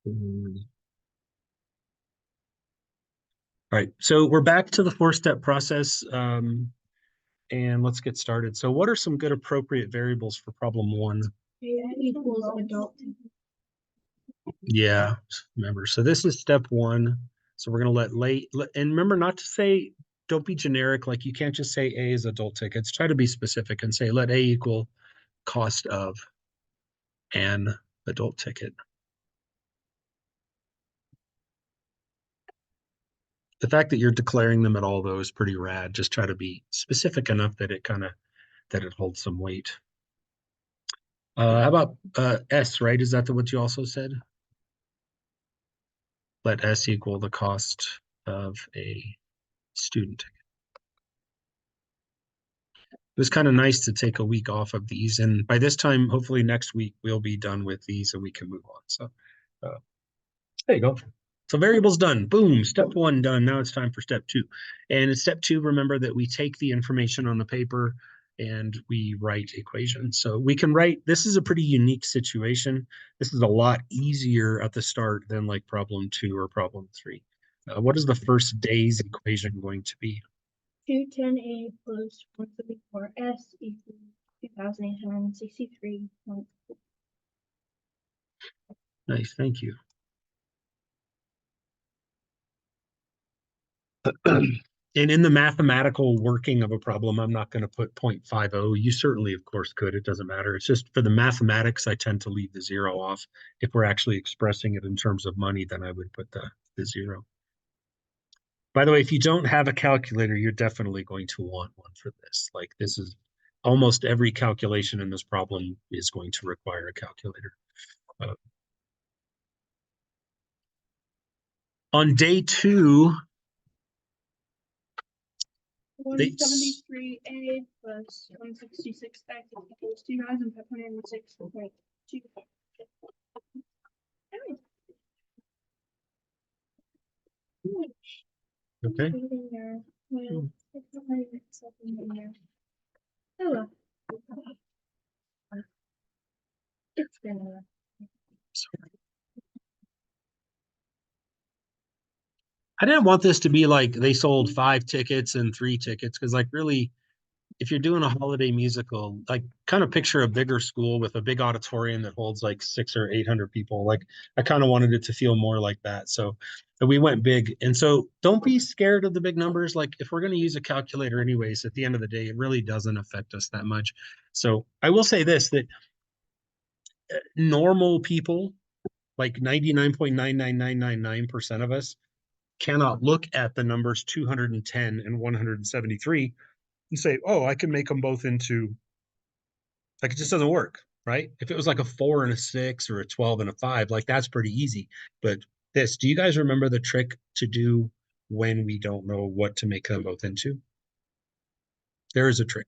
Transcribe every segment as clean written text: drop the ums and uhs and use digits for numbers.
All right, so we're back to the four-step process, and let's get started. So what are some good appropriate variables for problem one? Equals adult. Yeah, remember, so this is step one. So we're gonna and remember not to say, don't be generic, like you can't just say A is adult tickets. Try to be specific and say let A equal cost of an adult ticket. The fact that you're declaring them at all though is pretty rad. Just try to be specific enough that it holds some weight. How about S, right? Is that what you also said? Let S equal the cost of a student ticket. It was kind of nice to take a week off of these. And by this time, hopefully next week, we'll be done with these and we can move on. So there you go. So variables done. Boom. Step one done. Now it's time for step two. And in step two, remember that we take the information on the paper and we write equations. So we can write, this is a pretty unique situation. This is a lot easier at the start than like problem two or problem three. What is the first day's equation going to be? 210A plus 174S equals 2,863. Nice, thank you. And in the mathematical working of a problem, I'm not going to put 0.50. You certainly, of course, could. It doesn't matter. It's just for the mathematics, I tend to leave the zero off. If we're actually expressing it in terms of money, then I would put the zero. By the way, if you don't have a calculator, you're definitely going to want one for this. Like this is almost every calculation in this problem is going to require a calculator. On day two, 173A plus 166X equals 2,506.2. okay. Hello. It's been a I didn't want this to be like they sold 5 tickets and 3 tickets because like really if you're doing a holiday musical, like kind of picture a bigger school with a big auditorium that holds like 600 or 800 people. Like I kind of wanted it to feel more like that. So we went big. And so don't be scared of the big numbers. Like if we're going to use a calculator anyways, at the end of the day, it really doesn't affect us that much. So I will say this, that normal people, like 99.99999% of us, cannot look at the numbers 210 and 173 and say, oh, I can make them both into, like, it just doesn't work, right? If it was like a 4 and a 6 or a 12 and a 5, like that's pretty easy. But this, do you guys remember the trick to do when we don't know what to make them both into? There is a trick.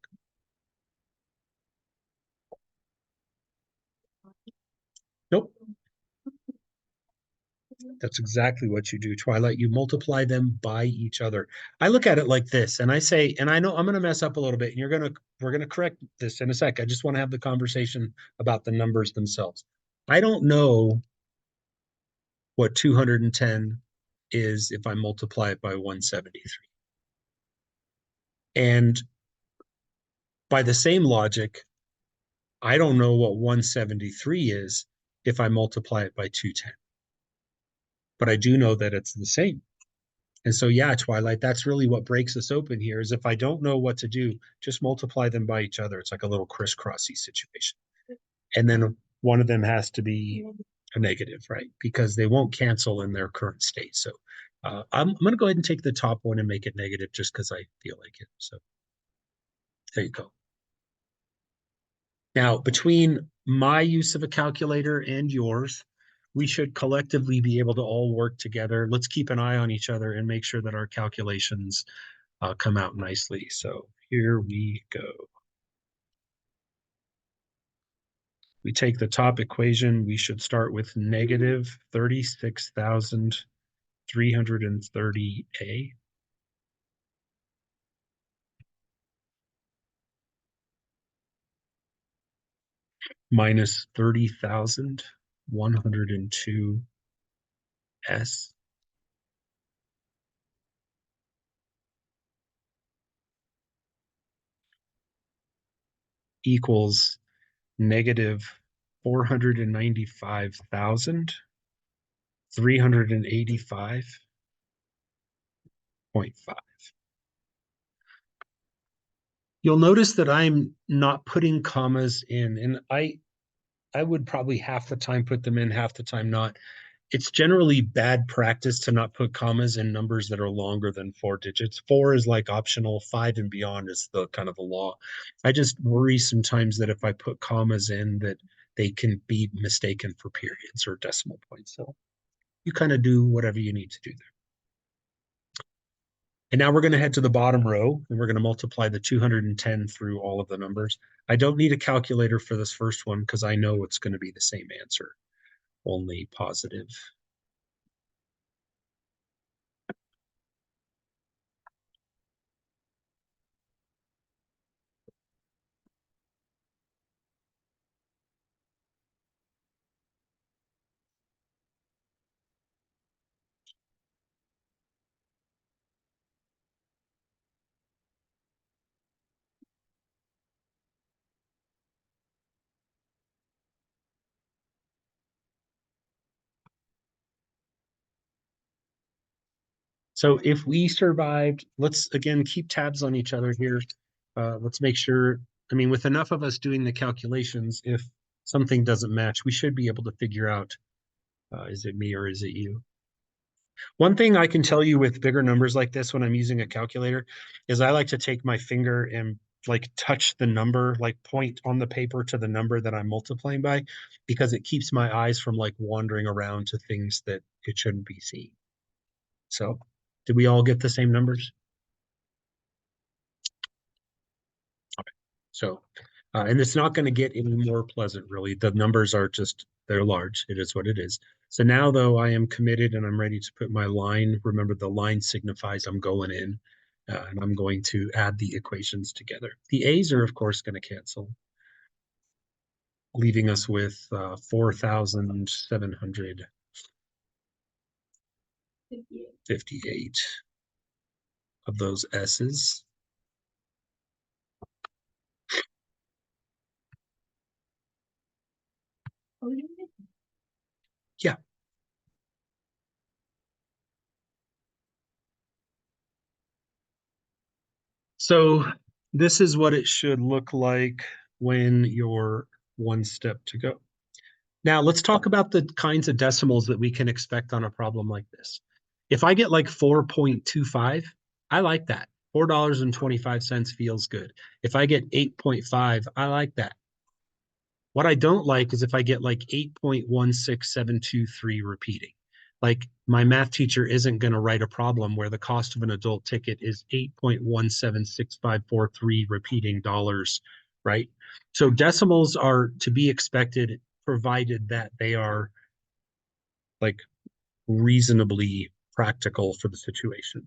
Nope. That's exactly what you do, Twilight. You multiply them by each other. I look at it like this, and I say, and I know I'm going to mess up a little bit, and we're going to correct this in a sec. I just want to have the conversation about the numbers themselves. I don't know what 210 is if I multiply it by 173. And by the same logic, I don't know what 173 is if I multiply it by 210. But I do know that it's the same. And so, yeah, Twilight, that's really what breaks us open here is if I don't know what to do, just multiply them by each other. It's like a little crisscrossy situation. And then one of them has to be a negative, right? Because they won't cancel in their current state. So I'm going to go ahead and take the top one and make it negative just because I feel like it. So there you go. Now, between my use of a calculator and yours, we should collectively be able to all work together. Let's keep an eye on each other and make sure that our calculations come out nicely. So here we go. We take the top equation, we should start with negative 36,330A. Minus 30,102 S equals negative 495,385.5. You'll notice that I'm not putting commas in, and I would probably half the time put them in, half the time not. It's generally bad practice to not put commas in numbers that are longer than 4 digits. 4 is like optional, 5 and beyond is the kind of the law. I just worry sometimes that if I put commas in that they can be mistaken for periods or decimal points. So you kind of do whatever you need to do there. And now we're going to head to the bottom row and we're going to multiply the 210 through all of the numbers. I don't need a calculator for this first one because I know it's going to be the same answer, only positive. So if we survived, let's again keep tabs on each other here. Let's make sure, I mean, with enough of us doing the calculations, if something doesn't match, we should be able to figure out, is it me or is it you? One thing I can tell you with bigger numbers like this when I'm using a calculator is I like to take my finger and like touch the number, like point on the paper to the number that I'm multiplying by, because it keeps my eyes from like wandering around to things that it shouldn't be seen. So did we all get the same numbers? So, and it's not going to get any more pleasant, really. The numbers are just, they're large. It is what it is. So now, though, I am committed and I'm ready to put my line. Remember, the line signifies I'm going in, and I'm going to add the equations together. The A's are, of course, going to cancel, leaving us with 4,758 of those S's. Yeah. So this is what it should look like when you're one step to go. Now let's talk about the kinds of decimals that we can expect on a problem like this. If I get like 4.25, I like that. $4.25 feels good. If I get 8.5, I like that. What I don't like is if I get like 8.16723 repeating. Like my math teacher isn't going to write a problem where the cost of an adult ticket is 8.176543 repeating dollars, right? So decimals are to be expected provided that they are like reasonably practical for the situation.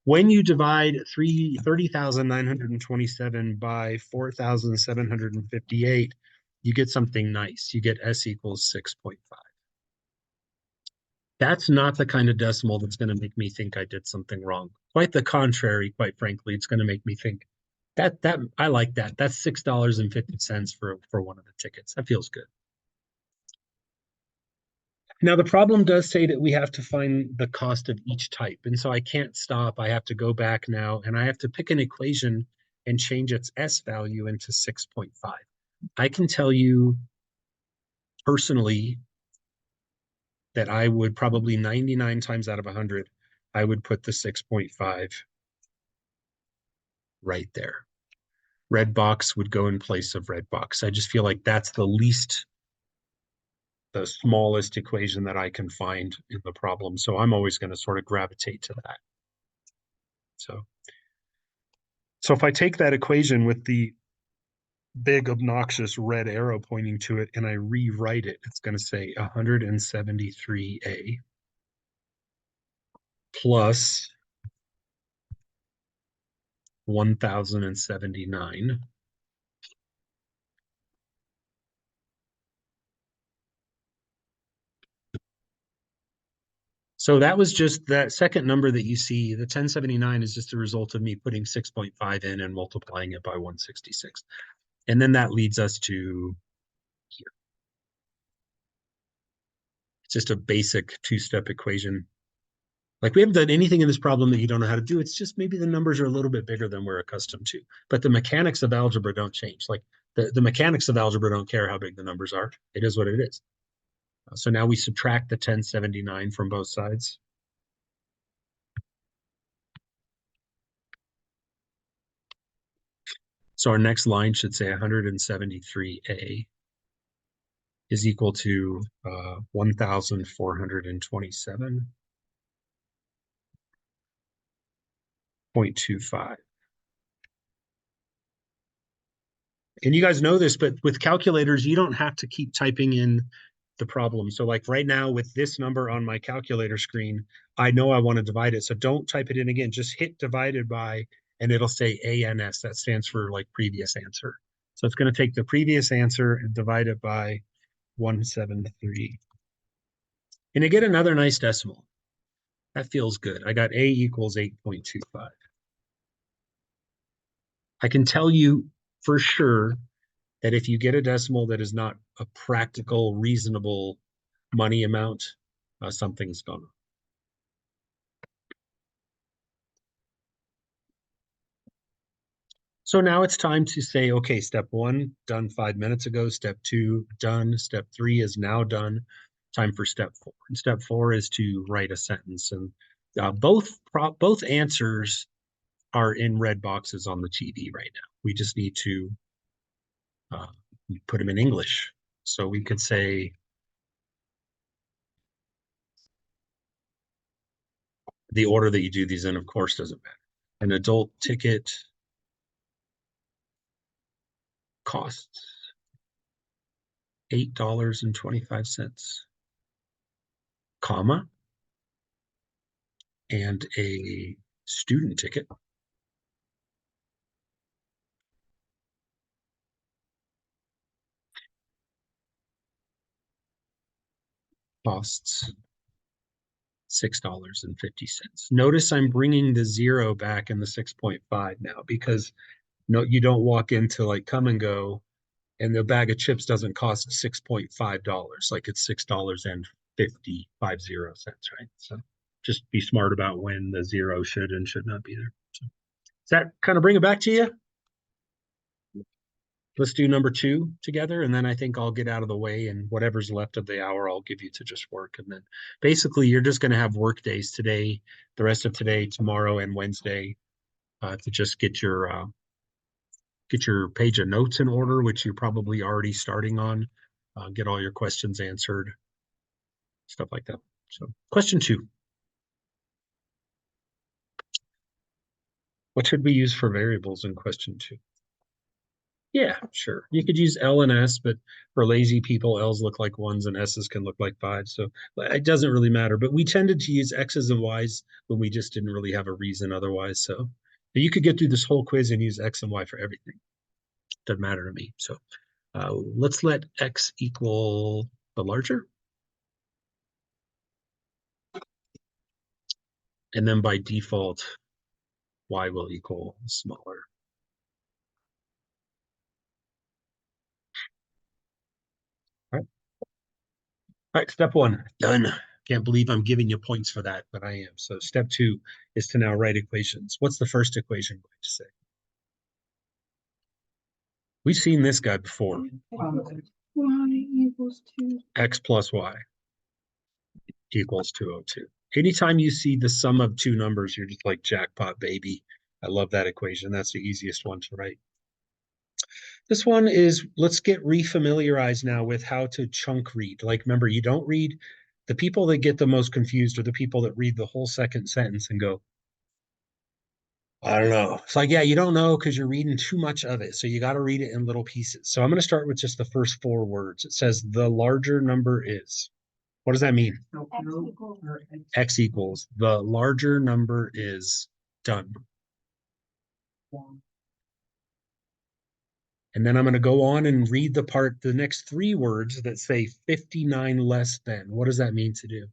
When you divide 30,927 by 4,758, you get something nice. You get S equals 6.5. That's not the kind of decimal that's going to make me think I did something wrong. Quite the contrary, quite frankly, it's going to make me think that I like that. That's $6.50 for one of the tickets. That feels good. Now, the problem does say that we have to find the cost of each type. And so I can't stop. I have to go back now and I have to pick an equation and change its S value into 6.5. I can tell you personally that I would probably 99 times out of 100, I would put the 6.5 right there. Red box would go in place of red box. I just feel like that's the smallest equation that I can find in the problem. So I'm always going to sort of gravitate to that. So if I take that equation with the big obnoxious red arrow pointing to it and I rewrite it, it's going to say 173A plus 1,079 So that was just that second number that you see, the 1079 is just a result of me putting 6.5 in and multiplying it by 166. And then that leads us to here. It's just a basic two-step equation. Like we haven't done anything in this problem that you don't know how to do. It's just maybe the numbers are a little bit bigger than we're accustomed to. But the mechanics of algebra don't change. Like the mechanics of algebra don't care how big the numbers are. It is what it is. So now we subtract the 1079 from both sides. So our next line should say 173a is equal to 1,427.25. And you guys know this, but with calculators, you don't have to keep typing in the problem. So like right now with this number on my calculator screen, I know I want to divide it. So don't type it in again, just hit divided by, and it'll say ANS. That stands for like previous answer. So it's going to take the previous answer and divide it by 173. And I get another nice decimal. That feels good. I got A equals 8.25. I can tell you for sure that if you get a decimal that is not a practical, reasonable money amount, something's gone on. So now it's time to say, okay, step one, done 5 minutes ago. Step two, done. Step three is now done. Time for step four. And step four is to write a sentence. And both answers are in red boxes on the TV right now. We just need to put them in English. So we could say, the order that you do these in, of course, doesn't matter. An adult ticket costs $8.25, comma, and a student ticket costs $6.50. Notice I'm bringing the zero back in the 6.5 now because no, you don't walk into like Come and Go and the bag of chips doesn't cost $6.5, like it's $6.55, right? So just be smart about when the zero should and should not be there. So, does that kind of bring it back to you? Let's do number two together, and then I think I'll get out of the way, and whatever's left of the hour, I'll give you to just work. And then basically, you're just going to have work days today, the rest of today, tomorrow, and Wednesday to just get your page of notes in order, which you're probably already starting on. Get all your questions answered, stuff like that. So, question two. What should we use for variables in question two? Yeah, sure. You could use L and S, but for lazy people, L's look like ones and S's can look like fives. So it doesn't really matter. But we tended to use X's and Y's when we just didn't really have a reason otherwise. So you could get through this whole quiz and use X and Y for everything. Doesn't matter to me. So let's let X equal the larger. And then by default, Y will equal smaller. All right, step one, done. Can't believe I'm giving you points for that, but I am. So step two is to now write equations. What's the first equation going to say? We've seen this guy before. Y equals 2. X plus Y equals 202. Anytime you see the sum of two numbers, you're just like, jackpot, baby. I love that equation. That's the easiest one to write. This one is, let's get refamiliarized now with how to chunk read. Like, remember, you don't read, the people that get the most confused are the people that read the whole second sentence and go, I don't know. It's like, yeah, you don't know because you're reading too much of it. So you got to read it in little pieces. So I'm going to start with just the first 4 words. It says the larger number is. What does that mean? X equals. The larger number is done. And then I'm going to go on and read the next 3 words that say 59 less than. What does that mean to do?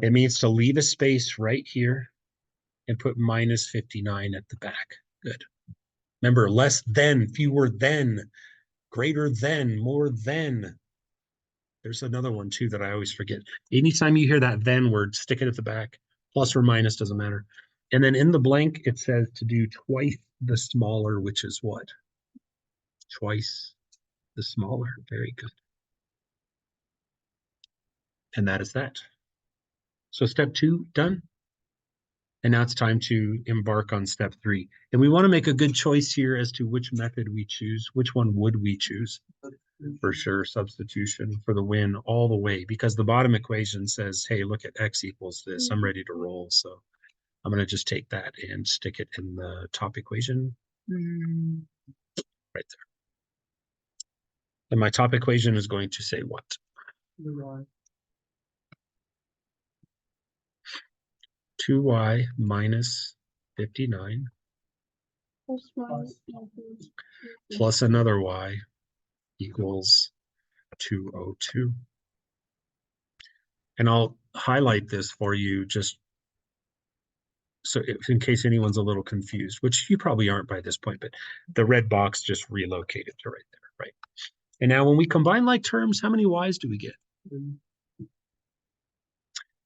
It means to leave a space right here and put minus 59 at the back. Good. Remember, less than, fewer than, greater than, more than. There's another one too that I always forget. Anytime you hear that then word, stick it at the back. Plus or minus, doesn't matter. And then in the blank, it says to do twice the smaller, which is what? Twice the smaller. Very good. And that is that. So step 2, done. And now it's time to embark on step 3. And we want to make a good choice here as to which method we choose. Which one would we choose? For sure, substitution for the win all the way, because the bottom equation says, hey, look at x equals this. I'm ready to roll. So I'm going to just take that and stick it in the top equation right there. And my top equation is going to say what? 2y minus 59 plus another y equals 202. And I'll highlight this for you just so in case anyone's a little confused, which you probably aren't by this point, but the red box just relocated to right there, right? And now when we combine like terms, how many y's do we get?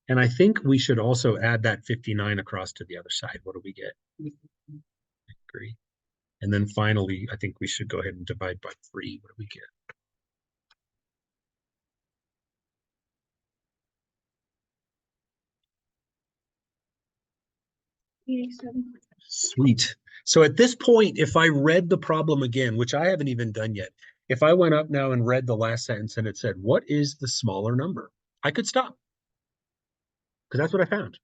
And I think we should also add that 59 across to the other side. What do we get? I agree. And then finally, I think we should go ahead and divide by 3. What do we get? Sweet. So at this point, if I read the problem again, which I haven't even done yet, if I went up now and read the last sentence and it said, what is the smaller number? I could stop because that's what I found.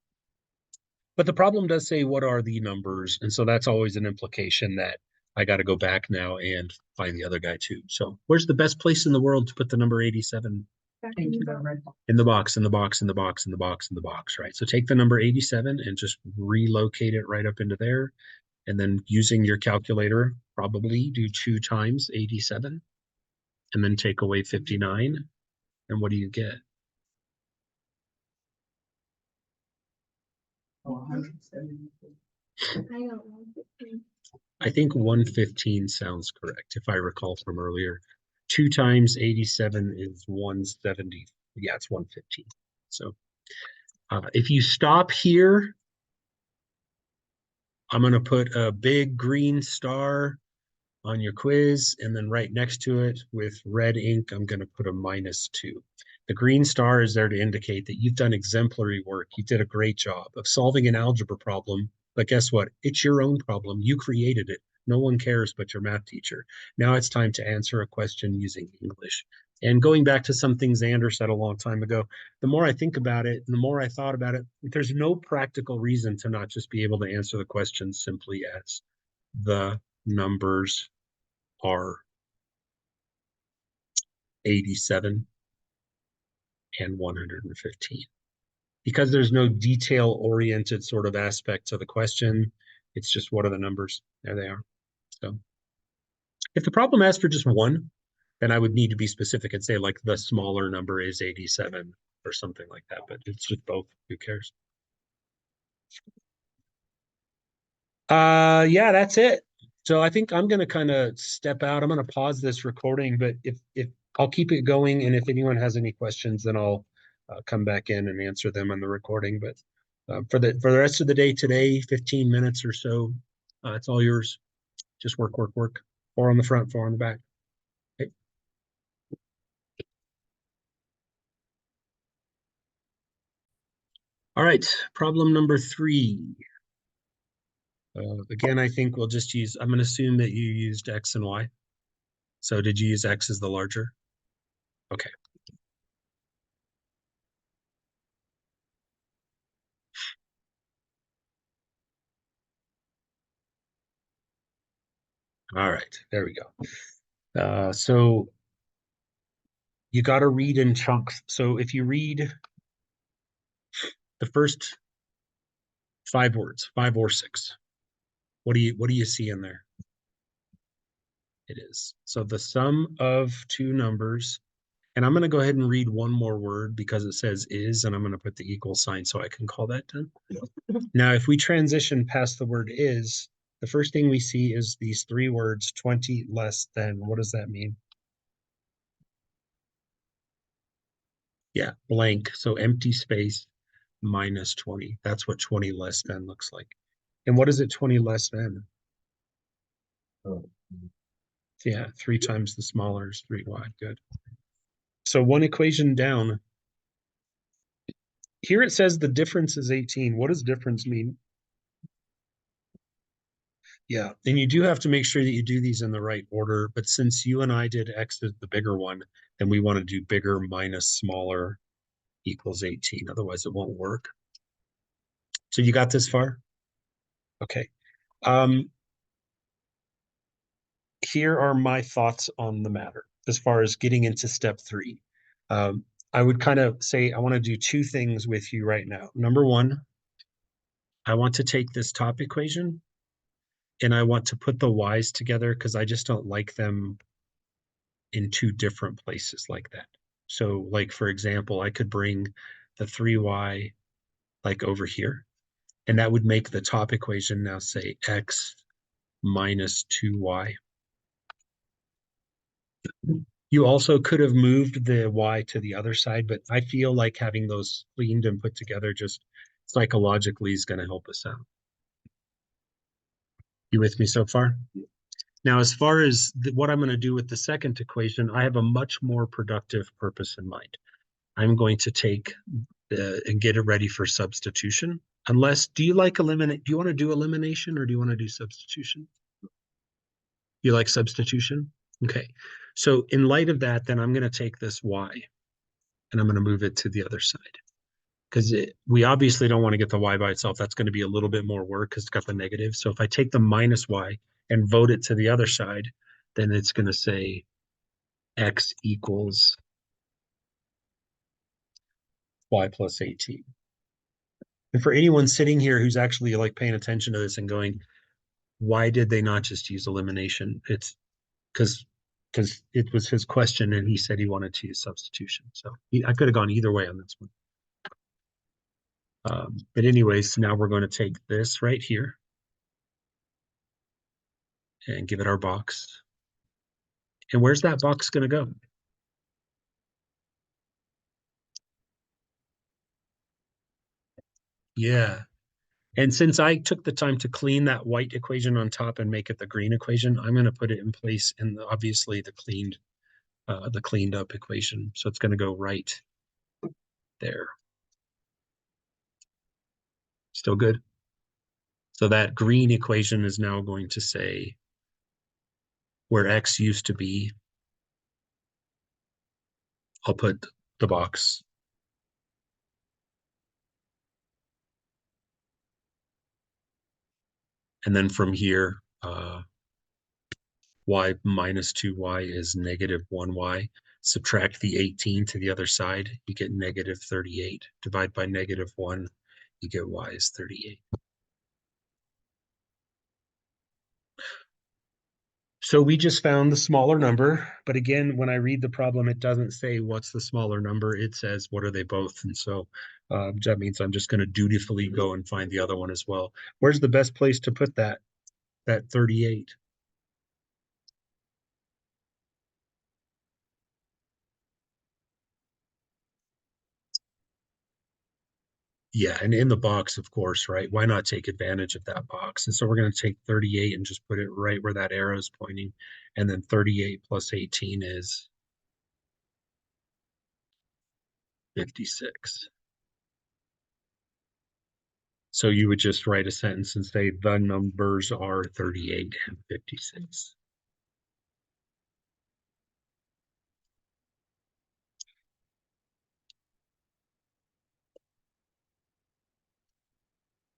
But the problem does say, what are the numbers? And so that's always an implication that I got to go back now and find the other guy too. So where's the best place in the world to put the number 87? In the box, in the box, in the box, in the box, in the box, right? So take the number 87 and just relocate it right up into there. And then using your calculator, probably do 2 times 87 and then take away 59. And what do you get? I think 115 sounds correct, if I recall from earlier. 2 times 87 is 170. Yeah, it's 115. So if you stop here, I'm going to put a big green star on your quiz, and then right next to it with red ink, I'm going to put a -2. The green star is there to indicate that you've done exemplary work. You did a great job of solving an algebra problem, but guess what? It's your own problem. You created it. No one cares but your math teacher. Now it's time to answer a question using English. And going back to some things Xander said a long time ago, the more I think about it, and the more I thought about it, there's no practical reason to not just be able to answer the question simply as the numbers are 87 and 115. Because there's no detail-oriented sort of aspect to the question, it's just what are the numbers? There they are. So if the problem asks for just one, then I would need to be specific and say like the smaller number is 87 or something like that, but it's just both. Who cares? Yeah, that's it. So I think I'm going to kind of step out. I'm going to pause this recording, but if I'll keep it going, and if anyone has any questions, then I'll come back in and answer them on the recording. But for the rest of the day today, 15 minutes or so, it's all yours. Just work, work, work. 4 on the front, 4 on the back. Okay. All right, problem number 3. Again, I think we'll just use, I'm going to assume that you used X and Y. So did you use X as the larger? Okay. All right, there we go. So you got to read in chunks. So if you read the first 5 words, 5 or 6, what do you see in there? It is. So the sum of 2 numbers And I'm going to go ahead and read one more word because it says is, and I'm going to put the equal sign so I can call that done. Now, if we transition past the word is, the first thing we see is these three words, 20 less than. What does that mean? Yeah, blank. So empty space minus 20. That's what 20 less than looks like. And what is it 20 less than? Oh. Yeah, 3 times the smaller is 3y. Good. So one equation down. Here it says the difference is 18. What does difference mean? Yeah, and you do have to make sure that you do these in the right order. But since you and I did x is the bigger one, then we want to do bigger minus smaller equals 18. Otherwise, it won't work. So you got this far? Okay. Here are my thoughts on the matter as far as getting into step 3. I would kind of say I want to do two things with you right now. Number one, I want to take this top equation and I want to put the y's together because I just don't like them in two different places like that. So like, for example, I could bring the 3y like over here, and that would make the top equation now say x minus 2y. You also could have moved the y to the other side, but I feel like having those cleaned and put together just psychologically is going to help us out. You with me so far? Now, as far as what I'm going to do with the second equation, I have a much more productive purpose in mind. I'm going to take and get it ready for substitution. Unless, do you like eliminate? Do you want to do elimination or do you want to do substitution? You like substitution? Okay. So in light of that, then I'm going to take this y and I'm going to move it to the other side. Because we obviously don't want to get the y by itself. That's going to be a little bit more work because it's got the negative. So if I take the minus y and vote it to the other side, then it's going to say x equals y plus 18. And for anyone sitting here who's actually like paying attention to this and going, why did they not just use elimination? It's because it was his question and he said he wanted to use substitution. So I could have gone either way on this one. But anyways, now we're going to take this right here and give it our box. And where's that box going to go? Yeah. And since I took the time to clean that white equation on top and make it the green equation, I'm going to put it in place in obviously the cleaned up equation. So it's going to go right there. Still good? So that green equation is now going to say where x used to be, I'll put the box. And then from here, y minus 2y is negative 1y. Subtract the 18 to the other side, you get negative 38. Divide by negative 1, you get y is 38. So we just found the smaller number. But again, when I read the problem, it doesn't say what's the smaller number. It says, what are they both? And so that means I'm just going to dutifully go and find the other one as well. Where's the best place to put that 38? Yeah, and in the box, of course, right? Why not take advantage of that box? And so we're going to take 38 and just put it right where that arrow is pointing. And then 38 plus 18 is 56. So you would just write a sentence and say the numbers are 38 and 56.